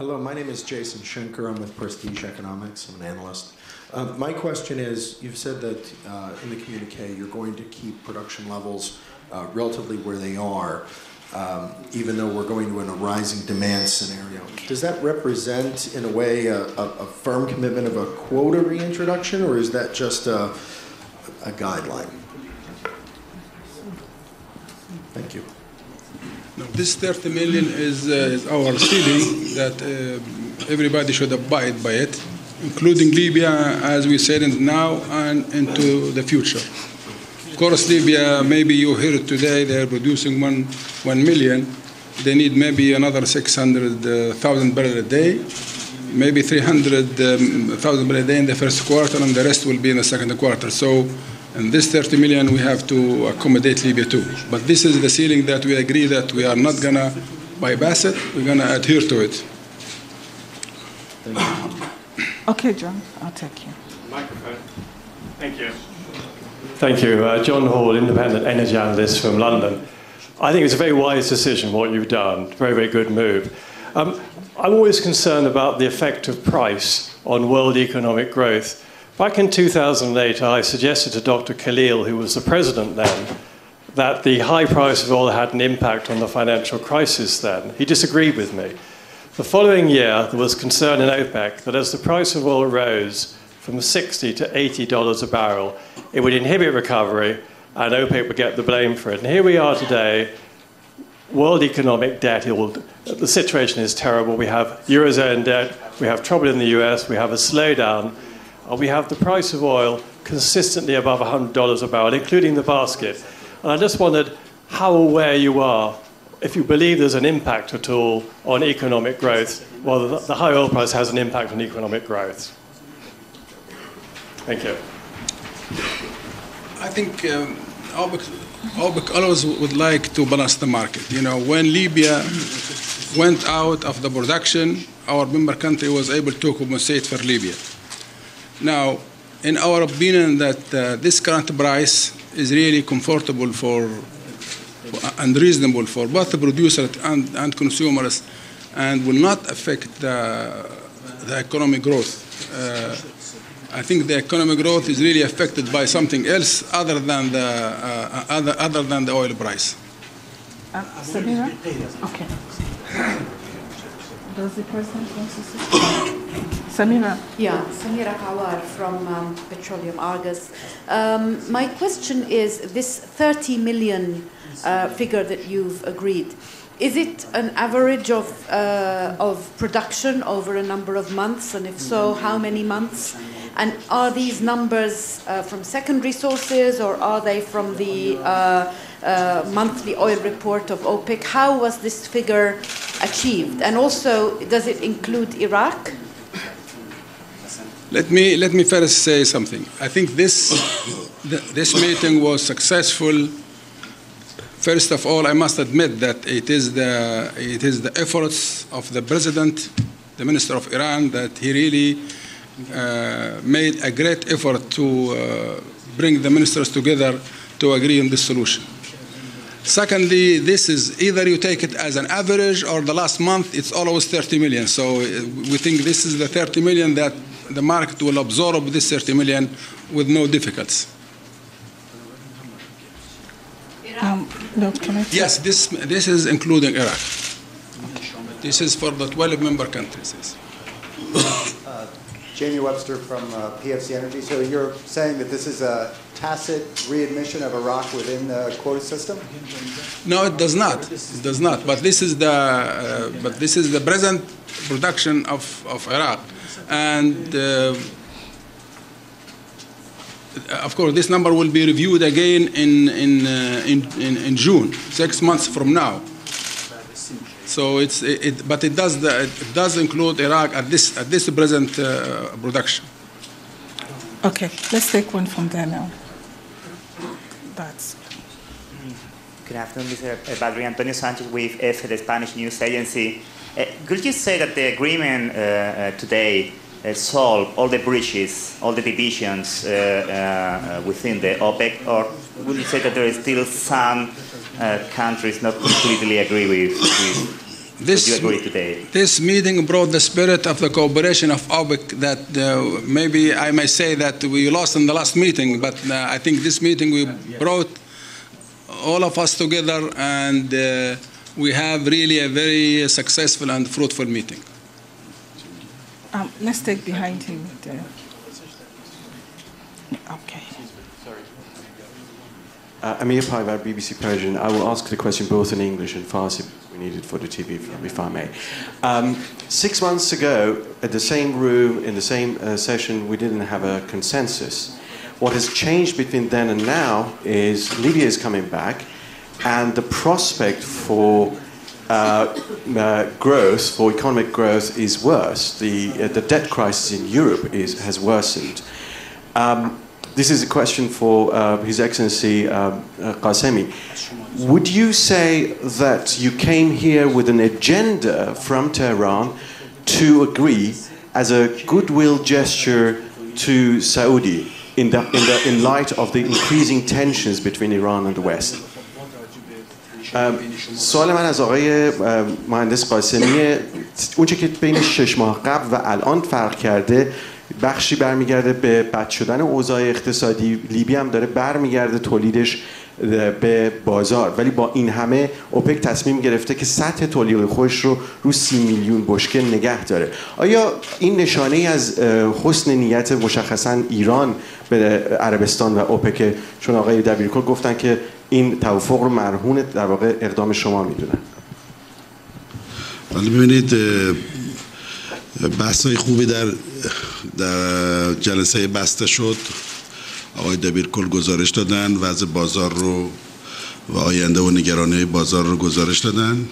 Hello, my name is Jason Schenker. I'm with Prestige Economics. I'm an analyst. My question is, you've said that in the communique you're going to keep production levels relatively where they are, even though we're going to a rising demand scenario. Does that represent, in a way, a firm commitment of a quota reintroduction, or is that just a guideline? Thank you. No, this 30 million is our ceiling that everybody should abide by it, including Libya, as we said now and into the future. Of course, Libya, maybe you heard it today, they're producing 1 million. They need maybe another 600,000 barrels a day, maybe 300,000 barrels a day in the first quarter, and the rest will be in the second quarter. So, in this 30 million, we have to accommodate Libya too. But this is the ceiling that we agree that we are not going to bypass it. We're going to adhere to it. Okay, John, I'll take you. Microphone. Thank you. Thank you. John Hall, independent energy analyst from London. I think it's a very wise decision, what you've done. Very, very good move. I'm always concerned about the effect of price on world economic growth. Back in 2008, I suggested to Dr. Khalil, who was the president then, that the high price of oil had an impact on the financial crisis then. He disagreed with me. The following year, there was concern in OPEC that as the price of oil rose from $60 to $80 a barrel, it would inhibit recovery and OPEC would get the blame for it. And here we are today, world economic debt, the situation is terrible. We have Eurozone debt, we have trouble in the US, we have a slowdown. We have the price of oil consistently above $100 a barrel, including the basket. And I just wondered how aware you are, if you believe there's an impact at all on economic growth, well, the high oil price has an impact on economic growth. Thank you. I think OPEC always would like to balance the market. You know, when Libya went out of the production, our member country was able to compensate for Libya. Now, in our opinion, that this current price is really comfortable and reasonable for both the producers and consumers, and will not affect the economic growth. I think the economic growth is really affected by something else other than the oil price. Samira? Okay. Does the president want to say? Samira? Yeah, Samira Kawar from Petroleum Argus. My question is, this 30 million figure that you've agreed, is it an average of production over a number of months? And if so, how many months? And are these numbers from secondary sources, or are they from the monthly oil report of OPEC? How was this figure achieved? And also, does it include Iraq? Let me first say something. I think this meeting was successful. First of all, I must admit that it is the efforts of the president, the minister of Iran, that he really made a great effort to bring the ministers together to agree on this solution. Secondly, this is either you take it as an average, or the last month it's always 30 million. So we think this is the 30 million that the market will absorb, this 30 million with no difficulties. Yes, this is including Iraq. This is for the 12 member countries. Jamie Webster from PFC Energy. So you're saying that this is a tacit readmission of Iraq within the quota system? No, it does not. It does not. But this is the present production of Iraq, and of course this number will be reviewed again in June, 6 months from now. So but it does include Iraq at this present production. Okay, let's take one from there now. Good afternoon, Mr. Badri. Antonio Sanchez with EFE, the Spanish news agency. Could you say that the agreement today solve all the breaches, all the divisions within the OPEC, or would you say that there is still some countries not completely agree with? Would you agree today? This meeting brought the spirit of the cooperation of OPEC that maybe I may say that we lost in the last meeting, but I think this meeting we brought all of us together, and we have really a very successful and fruitful meeting. Let's take behind him there. Okay. Amir Paivar, BBC Persian. I will ask the question both in English and Farsi. We need it for the TV, if I may. 6 months ago, at the same room, in the same session, we didn't have a consensus. What has changed between then and now is Libya is coming back, and the prospect for growth, for economic growth, is worse. The debt crisis in Europe has worsened. This is a question for His Excellency Qasemi. Would you say that you came here with an agenda from Tehran to agree as a goodwill gesture to Saudi in light of the increasing tensions between Iran and the West? سوال من از آقای مهندس قاسمیه. اونچه که بین 6 ماه قبل و الان فرق کرده بخشی برمیگرده به بد شدن اوضاع اقتصادی. لیبی هم داره برمیگرده تولیدش به بازار، ولی با این همه اوپک تصمیم گرفته که سطح تولید خودش رو 30 میلیون بشکه نگه داره. آیا این نشانه ای از حسن نیت مشخصا ایران به عربستان و اوپک؟ چون آقای دبیرکل گفتن که این توافق رو مرهون در واقع اقدام شما میدونن. ولی ببینید بحث‌های خوبی در جلسه بسته شد. آقای دبیرکل گزارش دادن، وضع بازار رو و آینده و نگرانی بازار رو گزارش دادن.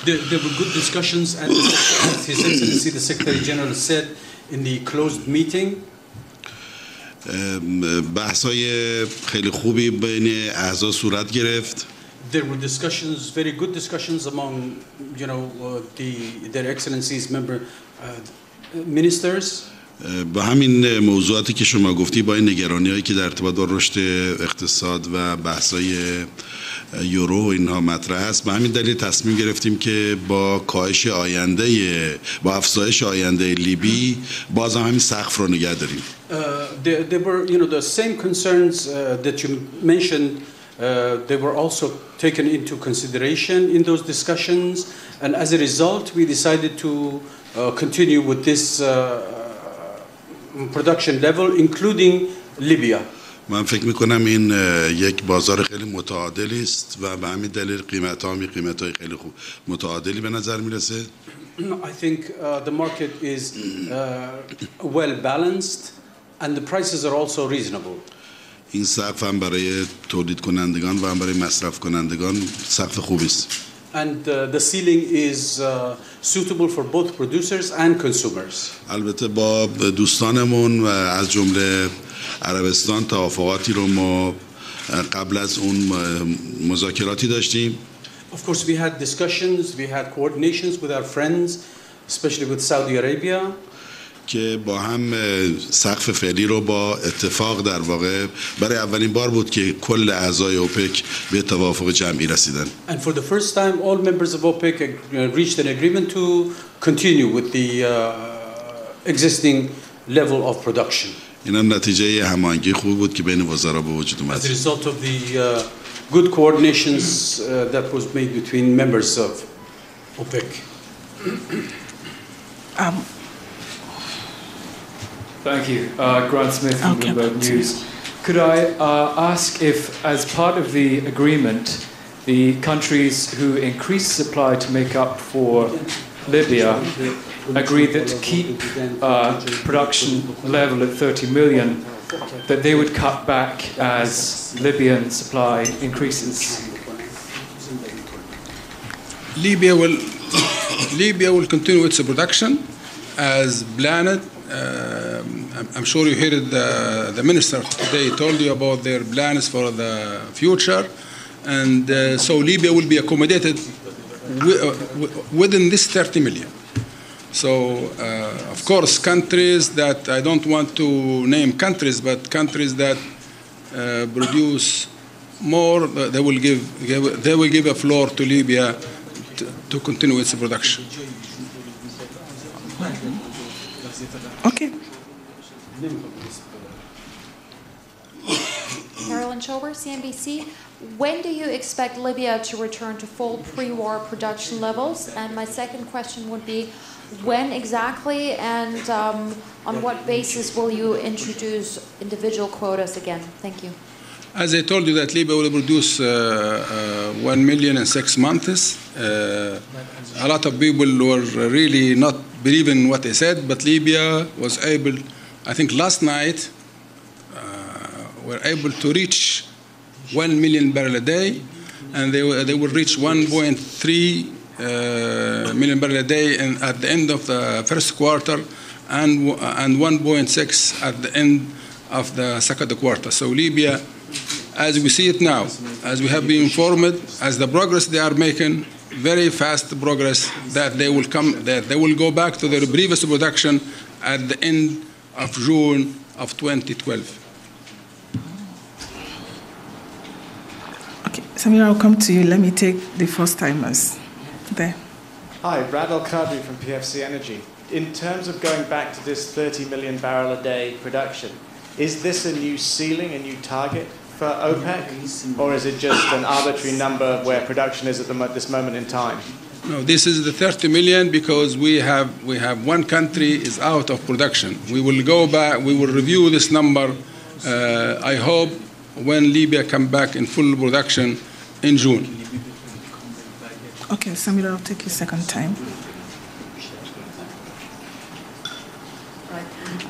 There were good discussions, and as His Excellency the Secretary General said in the closed meeting. بحث‌های خیلی خوبی بین اعضا صورت گرفت. There were discussions, very good discussions among, their excellencies, ministers. با همین موضوعاتی که شما گفتی، با این نگرانی‌هایی که در ارتباط با رشد اقتصاد و بحث‌های یورو و اینها مطرح است، به همین دلیل تصمیم گرفتیم که با کاهش با افزایش آینده لیبی باز هم همین سقف رو نگه داریم. There were, the same concerns that you mentioned. They were also taken into consideration in those discussions, and as a result, we decided to continue with this production level, including Libya. من فکر میکنم این یک بازار خیلی متعادلی است و به همین دلیل قیمت‌های خیلی خوب متعادلی به نظر میرسه. I think the market is well balanced, and the prices are also reasonable. این سقف هم برای تولید کنندگان و هم برای مصرف کنندگان سقف خوبی است. And the ceiling is suitable for both producers and consumers. البته با دوستانمون و از جمله عربستان توافقاتی رو ما قبل از اون مذاکراتی داشتیم. Of course we had discussions, we had coordinations with our friends, especially with Saudi Arabia. که با هم سقف فعلی رو با اتفاق در واقع برای اولین بار بود که کل اعضای اوپک به توافق جمعی رسیدن. And for the first time all members of OPEC reached an agreement to continue with the existing level of production. این هم نتیجه هماهنگی خوب بود که بین وزرا به وجود اومد. As a result of the good coordinations that was made between members of OPEC. Thank you. Grant Smith from Bloomberg News. Could I ask if, as part of the agreement, the countries who increased supply to make up for Libya agreed that to keep production level at 30 million, that they would cut back as Libyan supply increases? Libya will continue its production as planned. I'm sure you heard the minister today told you about their plans for the future, and so Libya will be accommodated within this 30 million. So, of course, countries that I don't want to name countries, but countries that produce more, they will give a floor to Libya to continue its production. Okay. Carolyn Schober, CNBC. When do you expect Libya to return to full pre-war production levels? And my second question would be, when exactly and on what basis will you introduce individual quotas again? Thank you. As I told you, that Libya will produce 1 million in 6 months. A lot of people were really not believing what I said, but Libya was able, I think last night, were able to reach 1 million barrel a day, and they will reach 1.3 million barrel a day at the end of the first quarter, and 1.6 at the end of the second quarter. So Libya, as we see it now, as we have been informed, as the progress they are making, very fast progress, that they will go back to their previous production at the end of June of 2012. Okay, Samira, I'll come to you. Let me take the first timers there. Hi, Brad Al-Qadri from PFC Energy. In terms of going back to this 30 million barrel a day production, is this a new ceiling, a new target for OPEC, or is it just an arbitrary number where production is at this moment in time? No, this is the 30 million because we have one country is out of production. We will go back, we will review this number, I hope, when Libya come back in full production in June. Okay, Samira, I'll take you second time.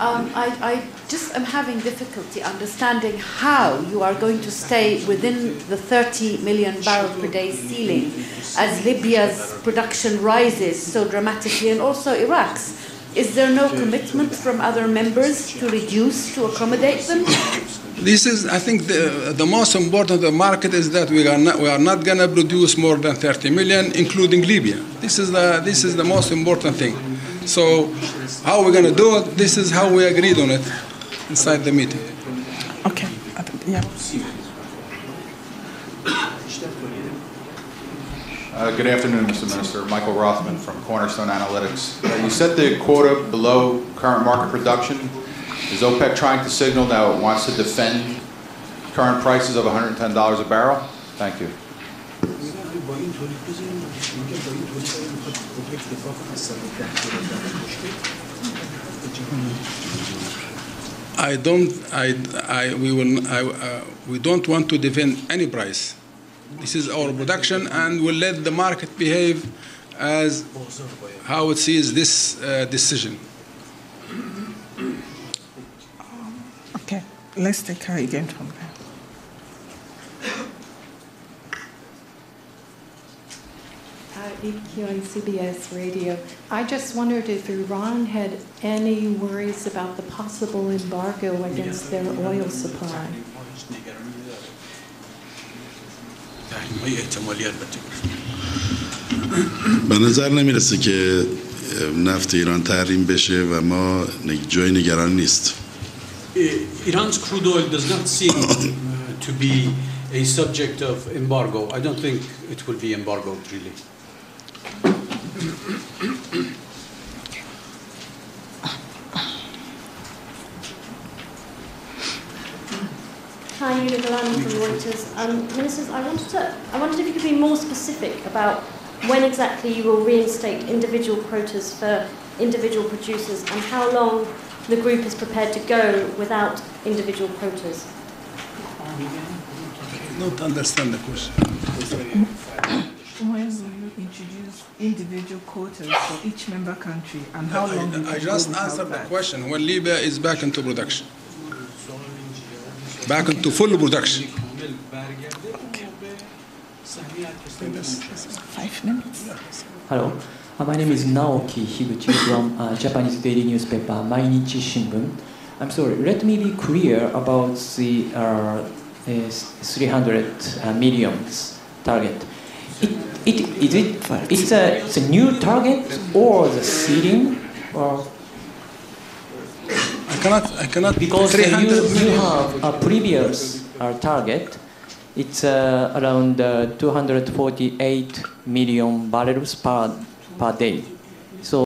I just am having difficulty understanding how you are going to stay within the 30 million barrel per day ceiling as Libya's production rises so dramatically, and also Iraq's. Is there no commitment from other members to reduce, to accommodate them? This is, I think, the most important of the market is that we are not going to produce more than 30 million, including Libya. This is the most important thing. So how we're going to do it, this is how we agreed on it inside the meeting. Okay. Yeah. Good afternoon, Mr. Minister. Michael Rothman from Cornerstone Analytics. You set the quota below current market production. Is OPEC trying to signal that it wants to defend current prices of $110 a barrel? Thank you. We don't want to defend any price. This is our production, and we'll let the market behave as how it sees this decision. Okay, let's take her again from there. EQ on CBS Radio. I just wondered if Iran had any worries about the possible embargo against their oil supply. به نظر نمیرسه که نفت ایران تحریم بشه و ما جای نگران نیست. Iran's crude oil does not seem to be a subject of embargo. I don't think it will be embargoed, really. Hi, Yuna Galani from Reuters. Ministers, I wondered if you could be more specific about when exactly you will reinstate individual quotas for individual producers and how long the group is prepared to go without individual quotas. I don't understand the question. When will you introduce individual quotas for each member country, and how long? I just answered the question. When Libya is back into production, back into full production. Okay. 5 minutes. Hello, my name is Naoki Higuchi from Japanese daily newspaper Mainichi Shimbun. I'm sorry. Let me be clear about the 300 millions target. It's a new target or the ceiling, or I cannot because you have a previous target it's around 248 million barrels per day. So